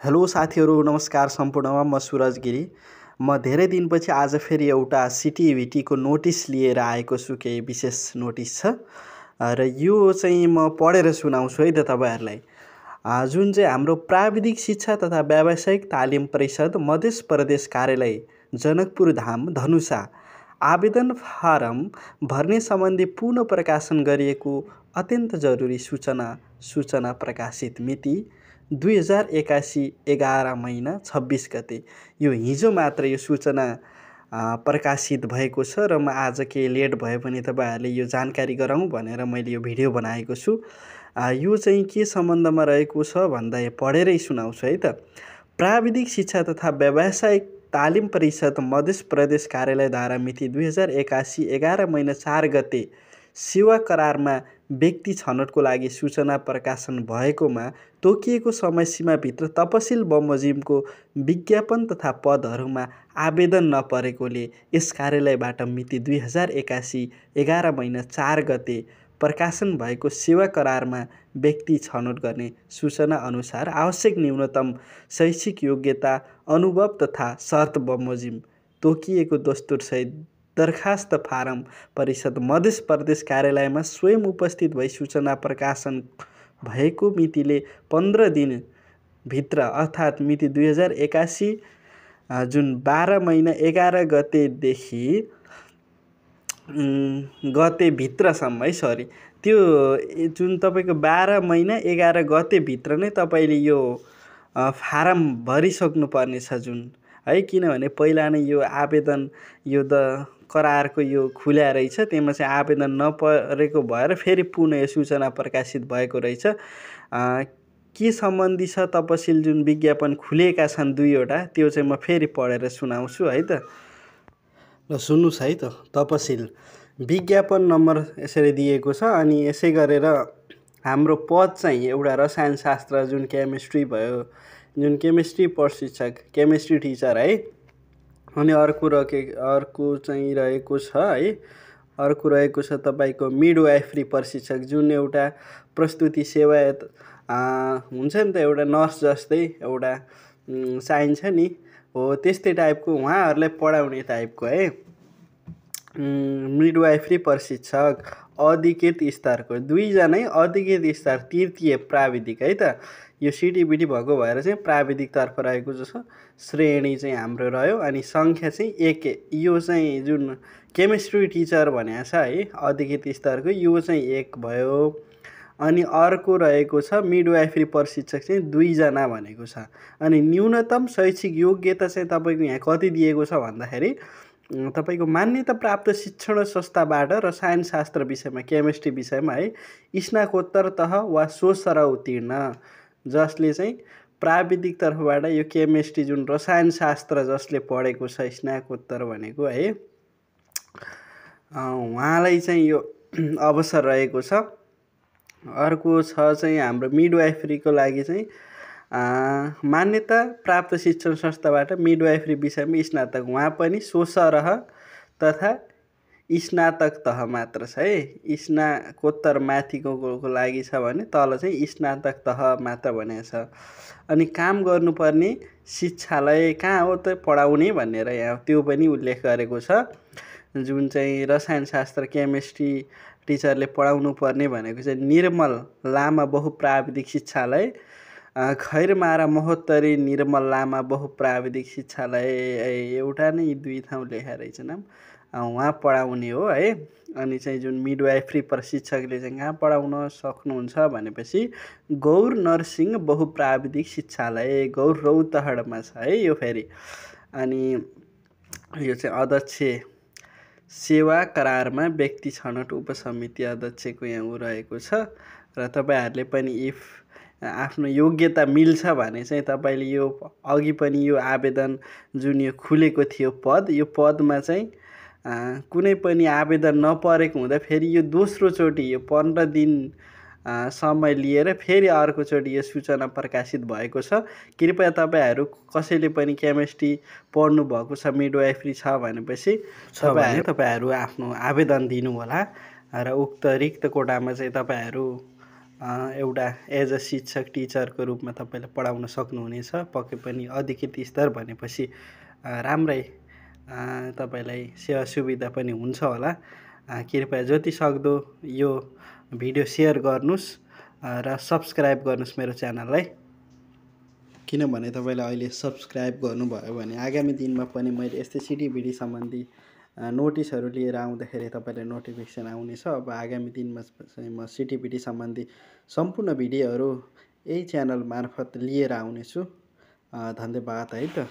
Hello साथीहरू, नमस्कार सम्पूर्णमा। म सुरज गिरी। म धेरै दिनपछि आज फेरि एउटा सिटिभिटीको नोटिस लिएर आएको छु। केही विशेष नोटिस छ र यो चाहिँ म पढेर सुनाउँछु है त तपाईँहरूलाई। जुन चाहिँ हाम्रो प्राविधिक शिक्षा तथा व्यावसायिक तालिम परिषद मध्य प्रदेश कार्यालय जनकपुर धाम धनुषा आवेदन फारम भर्ने सम्बन्धी पुनः प्रकाशन गरिएको अत्यन्त जरुरी सूचना प्रकाशित मिति 2081 11 महिना 26 गते। यो हिजो मात्र यो सूचना प्रकाशित भएको छ र म आज केही लेट भए पनि तपाईँहरूले यो जानकारी गराउँ भनेर मैले यो भिडियो बनाएको छु। यो चाहिँ के सम्बन्धमा रहेको छ भन्दा पढेरै सुनाउँछु है त। प्राविधिक शिक्षा तथा व्यावसायिक तालिम परिषद मध्य प्रदेश कार्यालयद्वारा मिति 2081 11 महिना 4 गते सेवा करारमा व्यक्ति छनौटको लागि सूचना प्रकाशन भएकोमा तोकिएको समयसीमाभित्र तपसिल बमोजिमको विज्ञापन तथा पदहरूमा आवेदन नपरेकोले यस कार्यालयबाट मिति 2081 11 महिना 4 गते प्रकाशन भएको सेवा करारमा व्यक्ति छनौट गर्ने सूचना अनुसार आवश्यक न्यूनतम शैक्षिक योग्यता, अनुभव तथा शर्त बमोजिम तोकिएको दस्तुरसहित दरखास्त फारम परिषद मध्य प्रदेश कार्यालयमा स्वयं उपस्थित भई सूचना प्रकाशन भएको मितिले 15 दिनभित्र अर्थात् मिति 2081 जुन 12 महिना 11 गतेदेखि गतेभित्रसम्म है त्यो जुन तपाईँको 12 महिना 11 गतेभित्र नै तपाईँले यो फारम भरिसक्नु पर्नेछ जुन है। किनभने पहिला नै यो आवेदन यो करारको यो खुल्या रहेछ, त्यसमा चाहिँ आवेदन नपरेको भएर फेरि पुनः यो सूचना प्रकाशित भएको रहेछ। के सम्बन्धी छ तपसिल जुन विज्ञापन खुलेका छन् दुईवटा, त्यो चाहिँ म फेरि पढेर सुनाउँछु है त। ल सुन्नुहोस् है त। तपसिल विज्ञापन नम्बर यसरी दिएको छ। अनि यसै गरेर हाम्रो पद चाहिँ एउटा रसायनशास्त्र जुन केमिस्ट्री भयो, जुन केमिस्ट्री प्रशिक्षक, केमिस्ट्री टिचर है। अनि अर्को चाहिँ रहेको छ है, अर्को रहेको छ तपाईँको मिडवाइफरी प्रशिक्षक, जुन एउटा प्रस्तुति सेवा हुन्छ नि त, एउटा नर्स जस्तै एउटा चाहिन्छ नि हो, त्यस्तै टाइपको उहाँहरूलाई पढाउने टाइपको है। मिडवाइफरी प्रशिक्षक अधिकृत स्तरको दुईजनै अधिकृत स्तर तृतीय प्राविधिक है त। यो सिटिभिटी भएको भएर चाहिँ प्राविधिकतर्फ रहेको छ। श्रेणी चाहिँ हाम्रो रह्यो अनि सङ्ख्या चाहिँ 1। यो चाहिँ जुन केमिस्ट्री टिचर भनेको छ है अधिकृत स्तरको, यो चाहिँ 1 भयो। अनि अर्को रहेको छ मिडवाइफरी प्रशिक्षक चाहिँ 2 जना भनेको छ। अनि न्यूनतम शैक्षिक योग्यता चाहिँ तपाईँको यहाँ कति दिएको छ भन्दाखेरि तपाईँको मान्यता प्राप्त शिक्षण संस्थाबाट रसायनशास्त्र विषयमा, केमिस्ट्री विषयमा है स्नाकोत्तर तह वा सोसर उत्तीर्ण, जसले चाहिँ प्राविधिक तर्फबाट यो केमिस्ट्री जुन रसायनशास्त्र जसले पढेको छ स्नाकोत्तर भनेको है, उहाँलाई चाहिँ यो अवसर रहेको छ। अर्को छ चाहिँ हाम्रो मिडवाइफरीको लागि चाहिँ मान्यता प्राप्त शिक्षण संस्थाबाट मिडवाइफरी विषयमा स्नातक, उहाँ पनि सोसरह तथा स्नातक तह मात्र छ है। स्नाकोत्तर माथिको लागि छ भने तल चाहिँ स्नातक तह मात्र भनेको छ। अनि काम गर्नुपर्ने शिक्षालय कहाँ हो त पढाउने भनेर यहाँ त्यो पनि उल्लेख गरेको छ। जुन चाहिँ रसायनशास्त्र केमिस्ट्री टिचरले पढाउनु पर्ने भनेको चाहिँ निर्मल लामा बहुप्राविधिक शिक्षालय, खैरमारा महोत्तरी निर्मल लामा बहुप्राविधिक शिक्षालय, एउटा नै 2 ठाउँ लेखा रहेछ नाम, उहाँ पढाउने हो है। अनि चाहिँ जुन मिडवाइफरी प्रशिक्षकले चाहिँ कहाँ पढाउन सक्नुहुन्छ भनेपछि गौर नरसिंह बहुप्राविधिक शिक्षालय, गौर रौतहटमा छ है यो फेरि। अनि यो चाहिँ अध्यक्ष सेवा करारमा व्यक्ति छनौट उपसमिति अध्यक्षको यहाँ रहेको छ। र तपाईँहरूले पनि इफ आफ्नो योग्यता मिल्छ भने चाहिँ तपाईँले यो अघि पनि यो आवेदन जुन यो खुलेको थियो पद, यो पदमा चाहिँ कुनै पनि आवेदन नपरेको हुँदा फेरि यो दोस्रोचोटि यो 15 दिन समय लिएर फेरि अर्कोचोटि यो सूचना प्रकाशित भएको छ। कृपया तपाईँहरू कसैले पनि केमिस्ट्री पढ्नु भएको छ, मिडवाइफरी छ भनेपछि तपाईँहरू आफ्नो आवेदन दिनु होला र उक्त रिक्त कोटामा चाहिँ तपाईँहरू एउटा एज अ शिक्षक टिचरको रूपमा तपाईँले पढाउन सक्नुहुनेछ। पक्कै पनि अधिकृत स्तर भनेपछि राम्रै तपाईँलाई सेवा सुविधा पनि हुन्छ होला। कृपया जति सक्दो यो भिडियो सेयर गर्नुहोस् र सब्सक्राइब गर्नुहोस् मेरो च्यानललाई। किनभने तपाईँले अहिले सब्सक्राइब गर्नुभयो भने आगामी दिनमा पनि मैले यस्तै सिटिभिटी सम्बन्धी नोटिसहरू लिएर आउँदाखेरि तपाईँलाई नोटिफिकेसन आउनेछ। अब आगामी दिनमा चाहिँ म सिटिभिटी सम्बन्धी सम्पूर्ण भिडियोहरू यही च्यानल मार्फत लिएर आउनेछु। धन्यवाद है त।